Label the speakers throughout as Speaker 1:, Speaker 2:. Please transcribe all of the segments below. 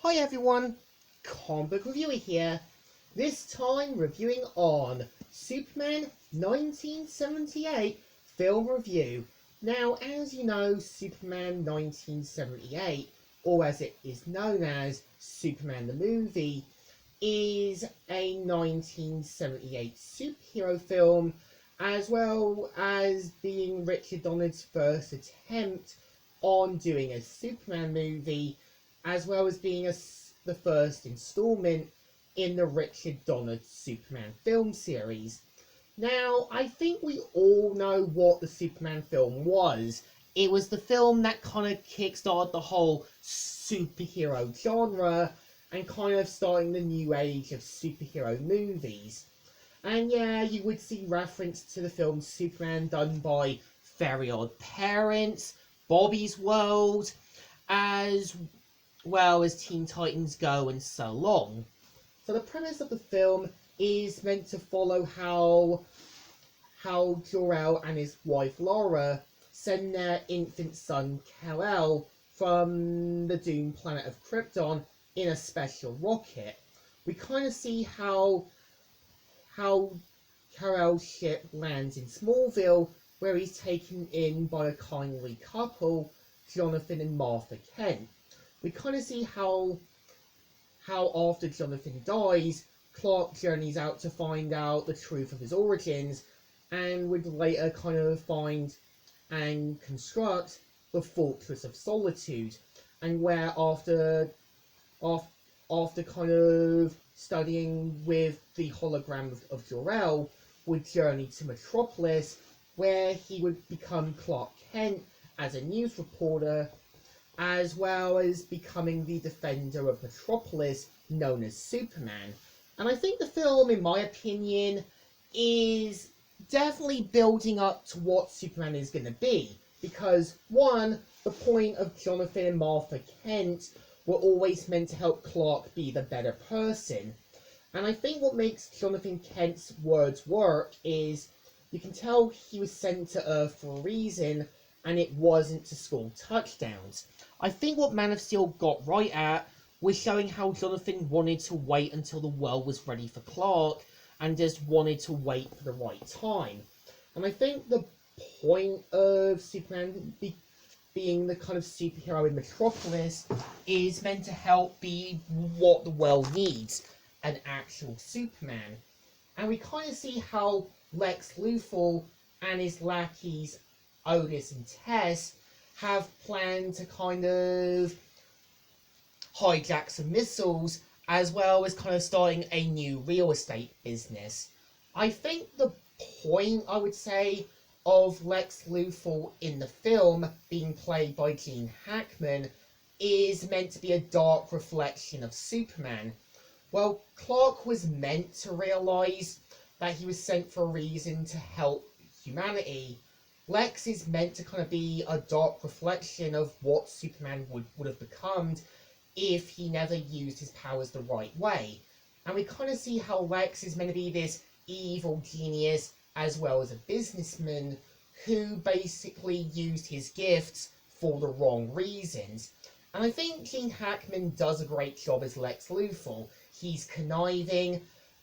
Speaker 1: Hi everyone, Comic Book Reviewer here. This time reviewing on Superman 1978 film review. Now, as you know, Superman 1978, or as it is known as Superman the movie, is a 1978 superhero film, as well as being Richard Donner's first attempt on doing a Superman movie, as well as being the first installment in the Richard Donner Superman film series. Now, I think we all know what the Superman film was. It was the film that kind of kickstarted the whole superhero genre and kind of starting the new age of superhero movies. And yeah, you would see reference to the film Superman done by Very Odd Parents, Bobby's World, as well as Teen Titans Go and so on. So the premise of the film is meant to follow how Jor-El and his wife Laura send their infant son Kal-El from the doomed planet of Krypton in a special rocket. We kind of see how Kal-El's ship lands in Smallville, where he's taken in by a kindly couple, Jonathan and Martha Kent. We kind of see how after Jonathan dies, Clark journeys out to find out the truth of his origins, and would later kind of find and construct the Fortress of Solitude, and where after kind of studying with the hologram of Jor-El, would journey to Metropolis, where he would become Clark Kent as a news reporter, as well as becoming the defender of Metropolis, known as Superman. And I think the film, in my opinion, is definitely building up to what Superman is going to be. Because, one, the point of Jonathan and Martha Kent were always meant to help Clark be the better person. And I think what makes Jonathan Kent's words work is you can tell he was sent to Earth for a reason, and it wasn't to score touchdowns. I think what Man of Steel got right at was showing how Jonathan wanted to wait until the world was ready for Clark, and just wanted to wait for the right time. And I think the point of Superman being the kind of superhero in Metropolis is meant to help be what the world needs, an actual Superman. And we kind of see how Lex Luthor and his lackeys Otis and Tess have planned to kind of hijack some missiles, as well as kind of starting a new real estate business. I think the point, I would say, of Lex Luthor in the film, being played by Gene Hackman, is meant to be a dark reflection of Superman. Well, Clark was meant to realise that he was sent for a reason to help humanity. Lex is meant to kind of be a dark reflection of what Superman would have become if he never used his powers the right way. And we kind of see how Lex is meant to be this evil genius as well as a businessman who basically used his gifts for the wrong reasons. And I think Gene Hackman does a great job as Lex Luthor. He's conniving,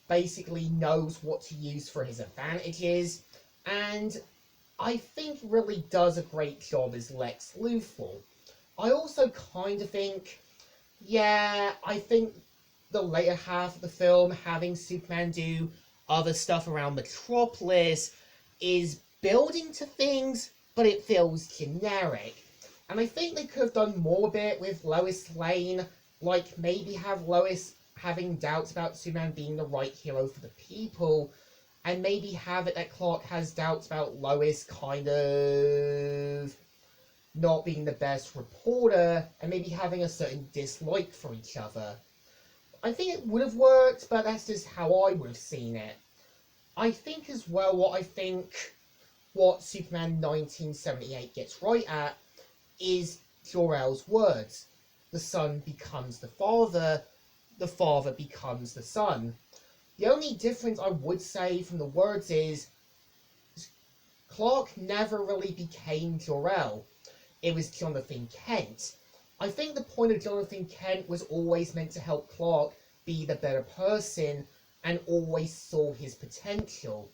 Speaker 1: basically knows what to use for his advantages, and I think really does a great job as Lex Luthor. I also kind of think, I think the later half of the film, having Superman do other stuff around Metropolis, is building to things, but it feels generic. And I think they could have done more of it with Lois Lane, like maybe have Lois having doubts about Superman being the right hero for the people, and maybe have it that Clark has doubts about Lois kind of not being the best reporter, and maybe having a certain dislike for each other. I think it would have worked, but that's just how I would have seen it. I think as well what Superman 1978 gets right at is Jor-El's words. The son becomes the father becomes the son. The only difference I would say from the words is Clark never really became Jor-El. It was Jonathan Kent. I think the point of Jonathan Kent was always meant to help Clark be the better person and always saw his potential.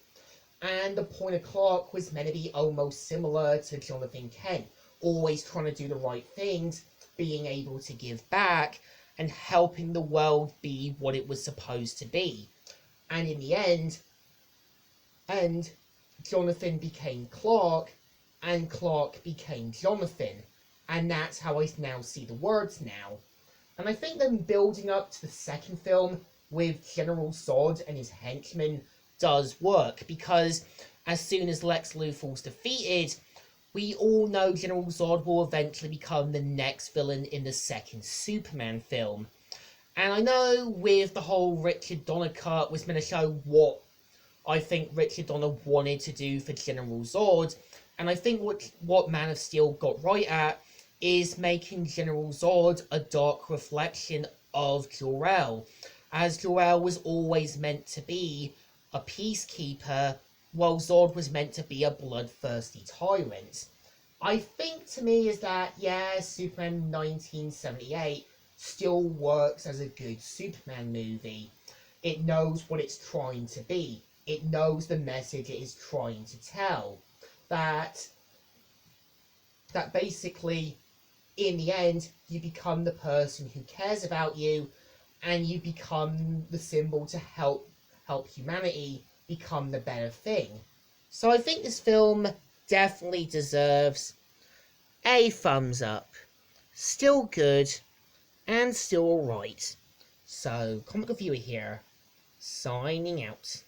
Speaker 1: And the point of Clark was meant to be almost similar to Jonathan Kent, always trying to do the right things, being able to give back, and helping the world be what it was supposed to be. And in the end, Jonathan became Clark, and Clark became Jonathan. And that's how I now see the words now. And I think them building up to the second film with General Zod and his henchmen does work, because as soon as Lex Luthor's defeated, we all know General Zod will eventually become the next villain in the second Superman film. And I know with the whole Richard Donner cut was meant to show what I think Richard Donner wanted to do for General Zod, and I think what Man of Steel got right at is making General Zod a dark reflection of Jor-El, as Jor-El was always meant to be a peacekeeper, while Zod was meant to be a bloodthirsty tyrant. I think to me is that, yeah, Superman 1978 still works as a good Superman movie. It knows what it's trying to be. It knows the message it is trying to tell. That basically, in the end, you become the person who cares about you, and you become the symbol to help humanity become the better thing. So I think this film definitely deserves a thumbs up. Still good, and still alright. So, Comic Reviewer here, signing out.